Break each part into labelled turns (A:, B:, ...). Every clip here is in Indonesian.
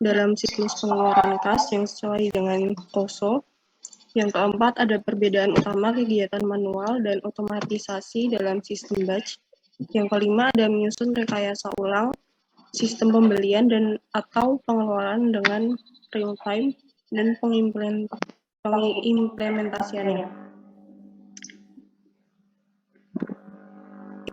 A: dalam siklus pengeluaran kas yang sesuai dengan KOSO. Yang keempat, ada perbedaan utama kegiatan manual dan otomatisasi dalam sistem batch. Yang kelima, ada menyusun rekayasa ulang, sistem pembelian dan atau pengeluaran dengan real time dan pengimplementasiannya.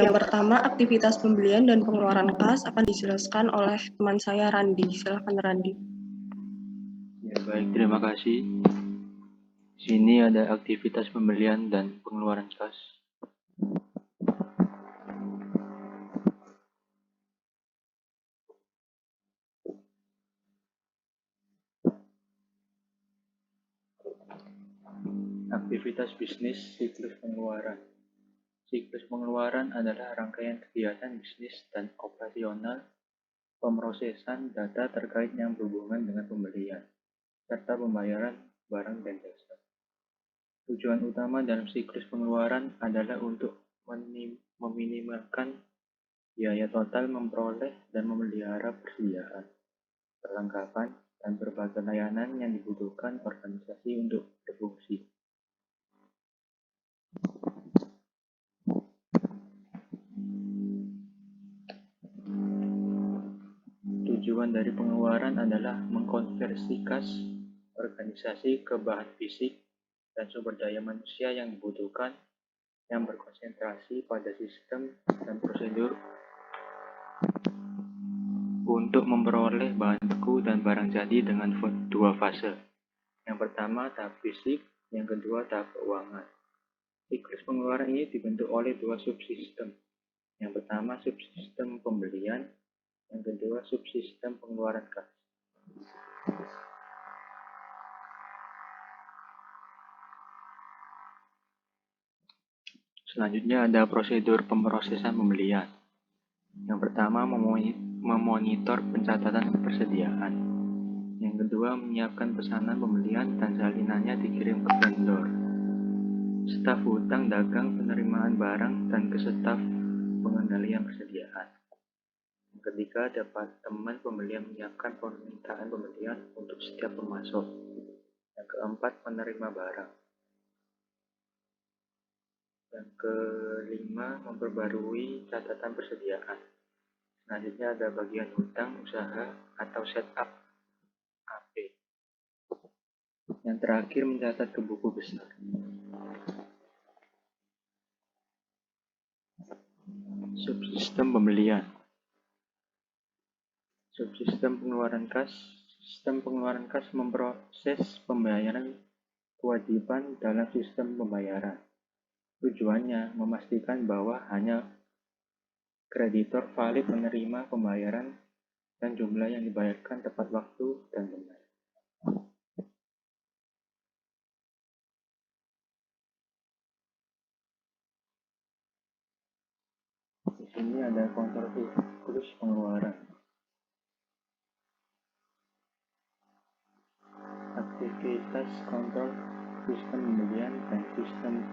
A: Yang pertama, aktivitas pembelian dan pengeluaran kas akan dijelaskan oleh teman saya Randi. Silakan Randi.
B: Ya, baik, terima kasih. Sini ada aktivitas pembelian dan pengeluaran kas. Aktivitas bisnis siklus pengeluaran. Siklus pengeluaran adalah rangkaian kegiatan bisnis dan operasional pemrosesan data terkait yang berhubungan dengan pembelian, serta pembayaran barang dan jasa. Tujuan utama dalam siklus pengeluaran adalah untuk meminimalkan biaya total memperoleh dan memelihara persediaan, perlengkapan, dan berbagai layanan yang dibutuhkan organisasi untuk berfungsi. Tujuan dari pengeluaran adalah mengkonversi kas organisasi ke bahan fisik dan sumber daya manusia yang dibutuhkan yang berkonsentrasi pada sistem dan prosedur untuk memperoleh bahan baku dan barang jadi dengan dua fase. Yang pertama tahap fisik, yang kedua tahap keuangan. Siklus pengeluaran ini dibentuk oleh dua subsistem. Yang pertama subsistem pembelian, yang kedua subsistem pengeluaran kas. Selanjutnya ada prosedur pemrosesan pembelian. Yang pertama memonitor pencatatan persediaan. Yang kedua menyiapkan pesanan pembelian dan salinannya dikirim ke vendor. Staf hutang dagang penerimaan barang dan ke staf pengendalian persediaan. Yang ketiga, departemen pembelian menyiapkan permintaan pembelian untuk setiap pemasok. Yang keempat, penerima barang. Yang kelima, memperbarui catatan persediaan. Selanjutnya ada bagian hutang usaha atau setup AP. Yang terakhir, mencatat ke buku besar. Subsistem pembelian. Subsistem pengeluaran kas. Sistem pengeluaran kas memproses pembayaran kewajiban dalam sistem pembayaran. Tujuannya memastikan bahwa hanya kreditor valid menerima pembayaran dan jumlah yang dibayarkan tepat waktu dan benar. Di sini ada kontrol siklus pengeluaran. Aktivitas kontrol sistem pembelian dan sistem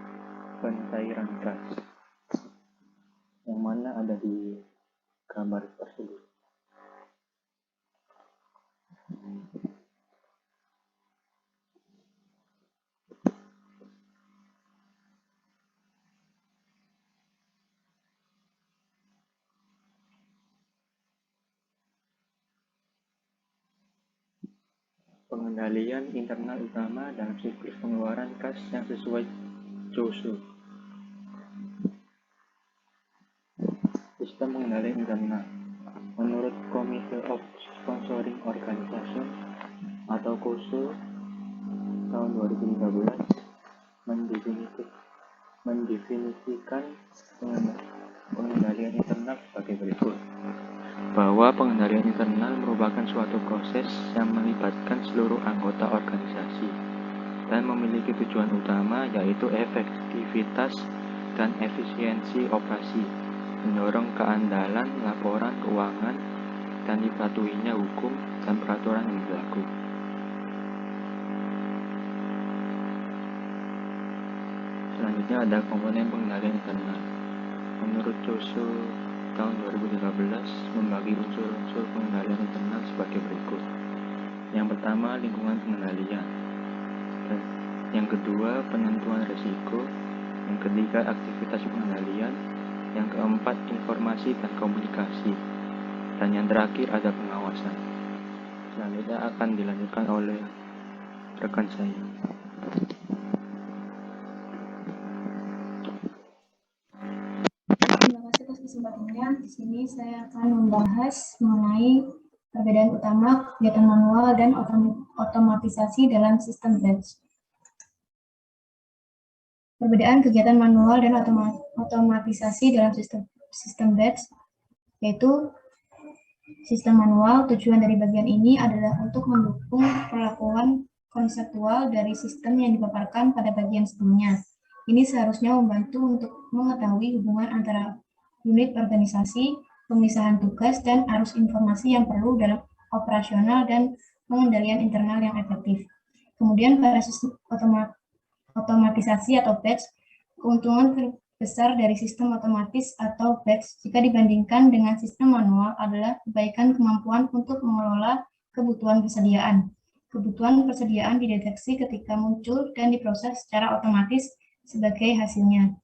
B: pencairan kas, yang mana ada di gambar tersebut. Pengendalian internal utama dalam siklus pengeluaran kas yang sesuai COSO. Sistem pengendalian internal. Menurut Committee of Sponsoring Organization atau COSO tahun 2013 mendefinisikan pengendalian internal sebagai berikut. Bahwa pengendalian internal merupakan suatu proses yang melibatkan seluruh anggota organisasi dan memiliki tujuan utama yaitu efektivitas dan efisiensi operasi, mendorong keandalan laporan keuangan, dan dipatuhinya hukum dan peraturan yang berlaku. Selanjutnya ada komponen pengendalian internal. Menurut COSO tahun 2013 membagi unsur-unsur pengendalian internal sebagai berikut. pertama, lingkungan pengendalian. Dan yang kedua, penentuan risiko. Yang ketiga, aktivitas pengendalian. Yang keempat, informasi dan komunikasi. Dan yang terakhir, ada pengawasan. Selanjutnya akan dilanjutkan oleh rekan saya.
C: Terima kasih atas kesempatannya. Di sini saya akan membahas mengenai perbedaan utama kegiatan manual dan otomatisasi dalam sistem batch. Perbedaan kegiatan manual dan otomatisasi dalam sistem batch yaitu sistem manual. Tujuan dari bagian ini adalah untuk mendukung perlakuan konseptual dari sistem yang dipaparkan pada bagian sebelumnya. Ini seharusnya membantu untuk mengetahui hubungan antara unit organisasi, pemisahan tugas, dan arus informasi yang perlu dalam operasional dan pengendalian internal yang efektif. Kemudian pada sistem otomatisasi atau batch, keuntungan terbesar dari sistem otomatis atau batch jika dibandingkan dengan sistem manual adalah kebaikan kemampuan untuk mengelola kebutuhan persediaan. Kebutuhan persediaan dideteksi ketika muncul dan diproses secara otomatis sebagai hasilnya.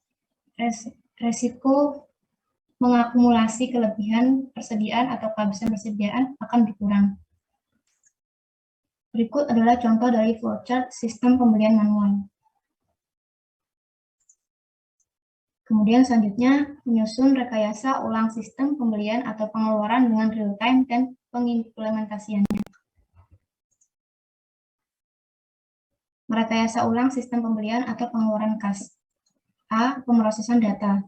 C: Resiko mengakumulasi kelebihan persediaan atau kehabisan persediaan akan berkurang. Berikut adalah contoh dari flowchart sistem pembelian manual. Kemudian selanjutnya, menyusun rekayasa ulang sistem pembelian atau pengeluaran dengan real-time dan pengimplementasiannya. Merekayasa ulang sistem pembelian atau pengeluaran kas. A. Pemrosesan data,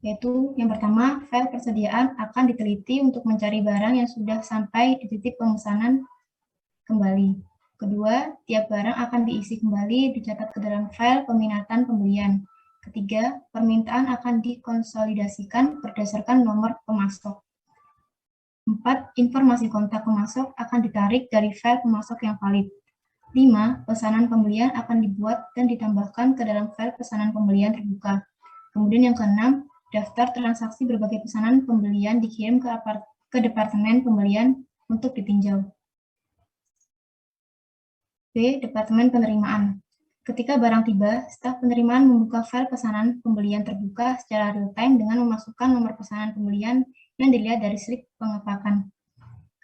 C: yaitu yang pertama, file persediaan akan diteliti untuk mencari barang yang sudah sampai di titik pemesanan kembali. Kedua, tiap barang akan diisi kembali, dicatat ke dalam file peminatan pembelian. Ketiga, permintaan akan dikonsolidasikan berdasarkan nomor pemasok. 4. Informasi kontak pemasok akan ditarik dari file pemasok yang valid. 5. Pesanan pembelian akan dibuat dan ditambahkan ke dalam file pesanan pembelian terbuka. Kemudian yang keenam, daftar transaksi berbagai pesanan pembelian dikirim ke Departemen Pembelian untuk ditinjau. B. Departemen Penerimaan. Ketika barang tiba, staf penerimaan membuka file pesanan pembelian terbuka secara real-time dengan memasukkan nomor pesanan pembelian yang dilihat dari slip pengepakan.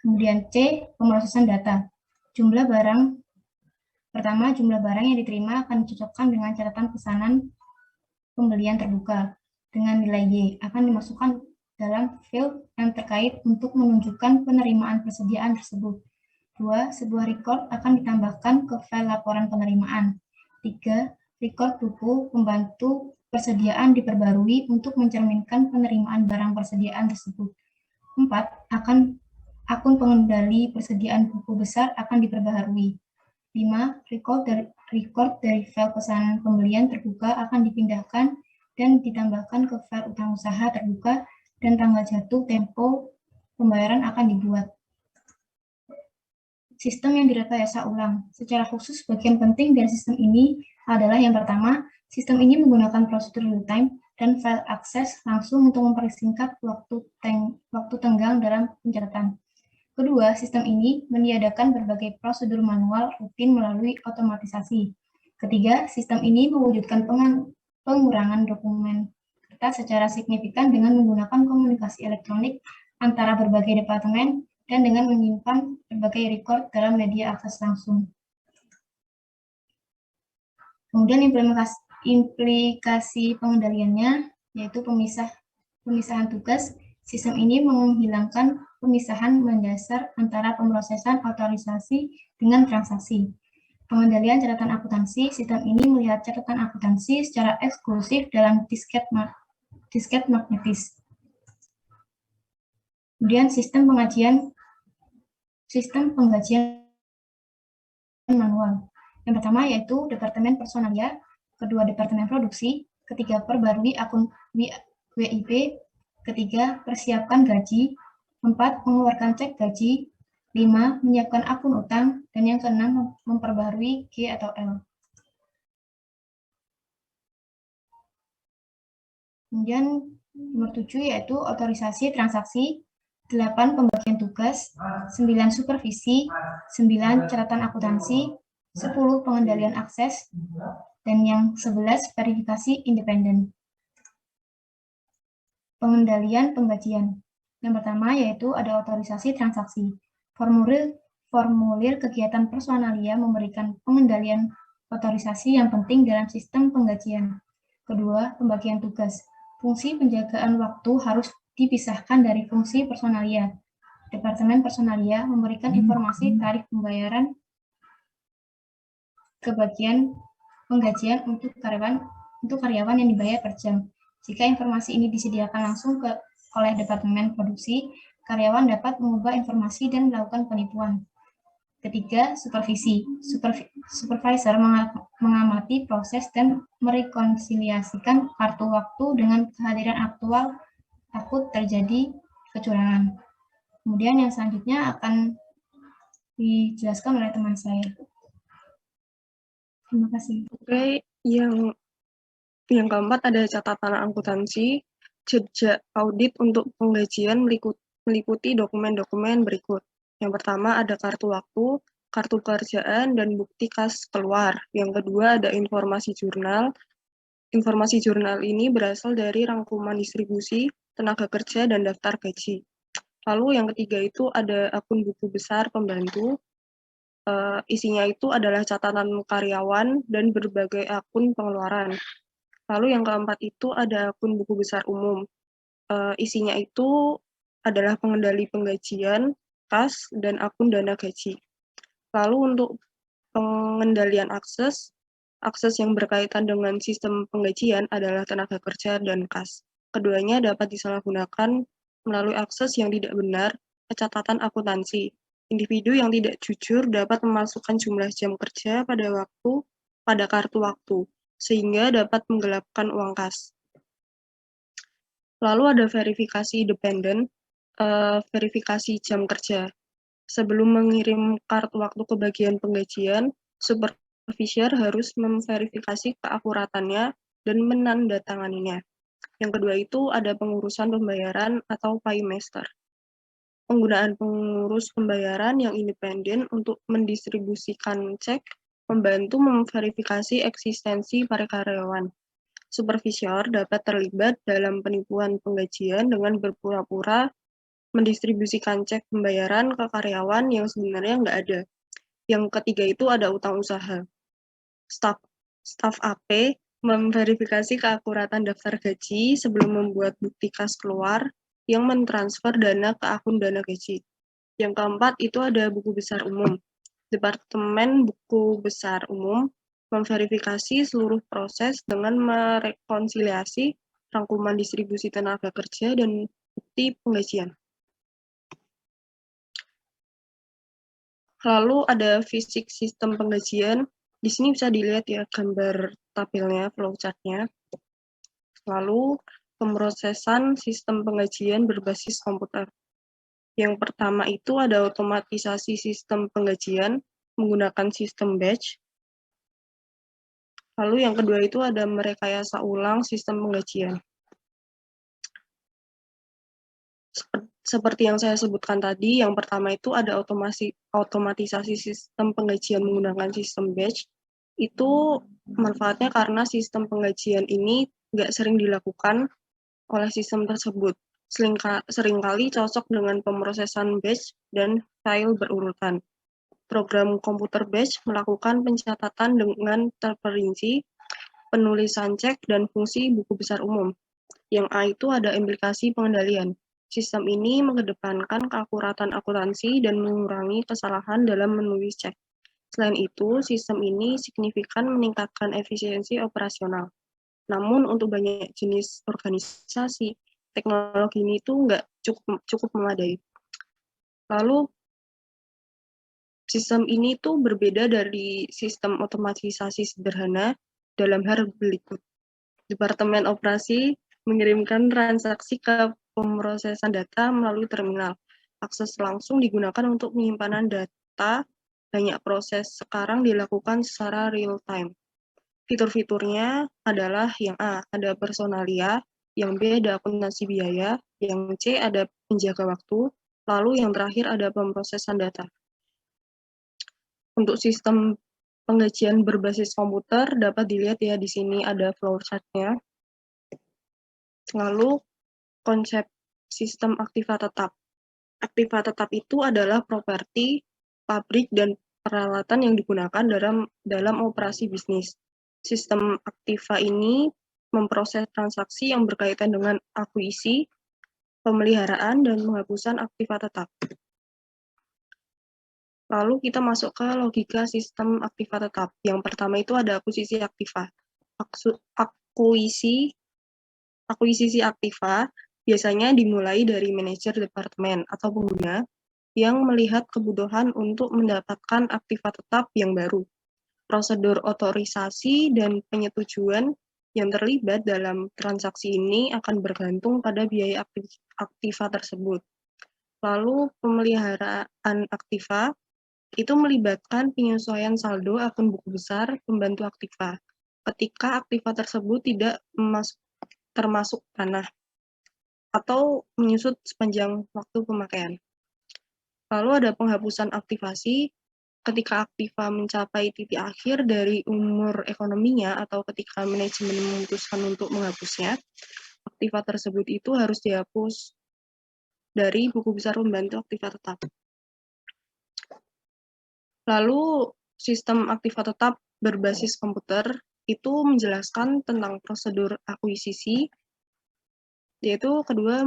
C: Kemudian C. Pemrosesan data. Pertama, jumlah barang yang diterima akan dicocokkan dengan catatan pesanan pembelian terbuka dengan nilai Y akan dimasukkan dalam field yang terkait untuk menunjukkan penerimaan persediaan tersebut. 2. Sebuah record akan ditambahkan ke file laporan penerimaan. 3. Record buku pembantu persediaan diperbarui untuk mencerminkan penerimaan barang persediaan tersebut. 4. Akun pengendali persediaan buku besar akan diperbaharui. 5. Record dari file pesanan pembelian terbuka akan dipindahkan dan ditambahkan ke file utang usaha terbuka dan tanggal jatuh tempo pembayaran akan dibuat. Sistem yang direkayasa ulang. Secara khusus, bagian penting dari sistem ini adalah yang pertama, sistem ini menggunakan prosedur real-time dan file akses langsung untuk mempersingkat waktu tenggang dalam pencatatan. Kedua, sistem ini meniadakan berbagai prosedur manual rutin melalui otomatisasi. Ketiga, sistem ini mewujudkan pengurangan dokumen kertas secara signifikan dengan menggunakan komunikasi elektronik antara berbagai departemen dan dengan menyimpan berbagai record dalam media akses langsung. Kemudian implikasi pengendaliannya, yaitu pemisahan tugas. Sistem ini menghilangkan pemisahan mendasar antara pemrosesan otorisasi dengan transaksi. Pengendalian catatan akuntansi, sistem ini melihat catatan akuntansi secara eksklusif dalam disket magnetis. Kemudian sistem penggajian manual. Yang pertama yaitu Departemen Personalia, kedua Departemen Produksi, ketiga perbarui akun WIP, ketiga persiapkan gaji, 4 mengeluarkan cek gaji, 5 menyiapkan akun utang, dan yang keenam memperbarui G atau L. Kemudian nomor 7 yaitu otorisasi transaksi. 8 pembagian tugas, 9 supervisi, 9 catatan akuntansi, 10 pengendalian akses, dan yang 11 verifikasi independen. Pengendalian penggajian. Yang pertama yaitu ada otorisasi transaksi. Formulir kegiatan personalia memberikan pengendalian otorisasi yang penting dalam sistem penggajian. Kedua, pembagian tugas. Fungsi penjagaan waktu harus dipisahkan dari fungsi personalia. Departemen personalia memberikan informasi tarif pembayaran ke bagian penggajian untuk karyawan yang dibayar per jam. Jika informasi ini disediakan langsung oleh Departemen Produksi, karyawan dapat mengubah informasi dan melakukan penipuan. Ketiga, supervisi. Supervisor mengamati proses dan merekonsiliasikan kartu waktu dengan kehadiran aktual takut terjadi kecurangan. Kemudian yang selanjutnya akan dijelaskan oleh teman saya. Terima kasih.
A: Oke, yang keempat ada catatan akuntansi. Jejak audit untuk penggajian meliputi dokumen-dokumen berikut. Yang pertama ada kartu waktu, kartu pekerjaan, dan bukti kas keluar. Yang kedua ada informasi jurnal. Informasi jurnal ini berasal dari rangkuman distribusi, tenaga kerja, dan daftar gaji. Lalu yang ketiga itu ada akun buku besar pembantu. Isinya itu adalah catatan karyawan dan berbagai akun pengeluaran. Lalu yang keempat itu ada akun buku besar umum. Isinya itu adalah pengendali penggajian, kas, dan akun dana gaji. Lalu untuk pengendalian akses yang berkaitan dengan sistem penggajian adalah tenaga kerja dan kas. Keduanya dapat disalahgunakan melalui akses yang tidak benar ke catatan akuntansi. Individu yang tidak jujur dapat memasukkan jumlah jam kerja pada kartu waktu, sehingga dapat menggelapkan uang kas. Lalu ada verifikasi independen, verifikasi jam kerja. Sebelum mengirim kartu waktu ke bagian penggajian, supervisor harus memverifikasi keakuratannya dan menandatanganinya. Yang kedua itu ada pengurusan pembayaran atau paymaster. Penggunaan pengurus pembayaran yang independen untuk mendistribusikan cek membantu memverifikasi eksistensi para karyawan. Supervisor dapat terlibat dalam penipuan penggajian dengan berpura-pura mendistribusikan cek pembayaran ke karyawan yang sebenarnya nggak ada. Yang ketiga itu ada utang usaha. Staf AP memverifikasi keakuratan daftar gaji sebelum membuat bukti kas keluar yang mentransfer dana ke akun dana gaji. Yang keempat itu ada buku besar umum. Departemen Buku Besar Umum memverifikasi seluruh proses dengan merekonsiliasi rangkuman distribusi tenaga kerja dan bukti penggajian. Lalu ada fisik sistem penggajian. Di sini bisa dilihat ya gambar tabelnya, flowchart-nya. Lalu pemrosesan sistem penggajian berbasis komputer. Yang pertama itu ada otomatisasi sistem penggajian menggunakan sistem batch. Lalu yang kedua itu ada merekayasa ulang sistem penggajian. Seperti yang saya sebutkan tadi, yang pertama itu ada otomatisasi sistem penggajian menggunakan sistem batch. Itu manfaatnya karena sistem penggajian ini nggak sering dilakukan oleh sistem tersebut. Seringkali cocok dengan pemrosesan batch dan file berurutan. Program komputer batch melakukan pencatatan dengan terperinci, penulisan cek, dan fungsi buku besar umum. Yang A itu ada implikasi pengendalian. Sistem ini mengedepankan keakuratan akuntansi dan mengurangi kesalahan dalam menulis cek. Selain itu, sistem ini signifikan meningkatkan efisiensi operasional. Namun, untuk banyak jenis organisasi, teknologi ini itu nggak cukup memadai. Lalu, sistem ini tuh berbeda dari sistem otomatisasi sederhana dalam hal berikut. Departemen operasi mengirimkan transaksi ke pemrosesan data melalui terminal. Akses langsung digunakan untuk penyimpanan data. Banyak proses sekarang dilakukan secara real-time. Fitur-fiturnya adalah yang A, ada personalia, yang B, ada akuntansi biaya, Yang C ada penjaga waktu, lalu yang terakhir ada pemrosesan data. Untuk sistem penggajian berbasis komputer dapat dilihat ya di sini ada flowchart-nya. Lalu konsep sistem aktiva tetap. Aktiva tetap itu adalah properti, pabrik, dan peralatan yang digunakan dalam operasi bisnis. Sistem aktiva ini memproses transaksi yang berkaitan dengan akuisisi, pemeliharaan, dan penghapusan aktiva tetap. Lalu kita masuk ke logika sistem aktiva tetap. Yang pertama itu ada akuisisi aktiva. Akuisisi aktiva biasanya dimulai dari manajer departemen atau pengguna yang melihat kebutuhan untuk mendapatkan aktiva tetap yang baru. Prosedur otorisasi dan penyetujuan yang terlibat dalam transaksi ini akan bergantung pada biaya aktiva tersebut. Lalu pemeliharaan aktiva itu melibatkan penyesuaian saldo akun buku besar pembantu aktiva ketika aktiva tersebut tidak termasuk tanah atau menyusut sepanjang waktu pemakaian. Lalu ada penghapusan aktivasi ketika aktiva mencapai titik akhir dari umur ekonominya atau ketika manajemen memutuskan untuk menghapusnya, aktiva tersebut itu harus dihapus dari buku besar pembantu aktiva tetap. Lalu sistem aktiva tetap berbasis komputer itu menjelaskan tentang prosedur akuisisi, yaitu kedua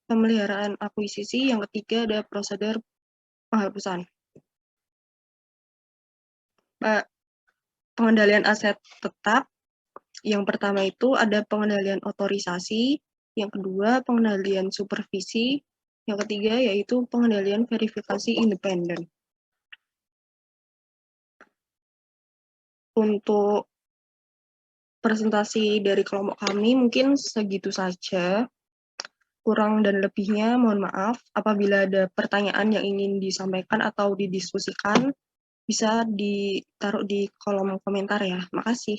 A: pemeliharaan akuisisi, yang ketiga ada prosedur penghapusan. Pengendalian aset tetap, yang pertama itu ada pengendalian otorisasi, yang kedua pengendalian supervisi, yang ketiga yaitu pengendalian verifikasi independen. Untuk presentasi dari kelompok kami mungkin segitu saja. Kurang dan lebihnya mohon maaf. Apabila ada pertanyaan yang ingin disampaikan atau didiskusikan, bisa ditaruh di kolom komentar ya. Makasih.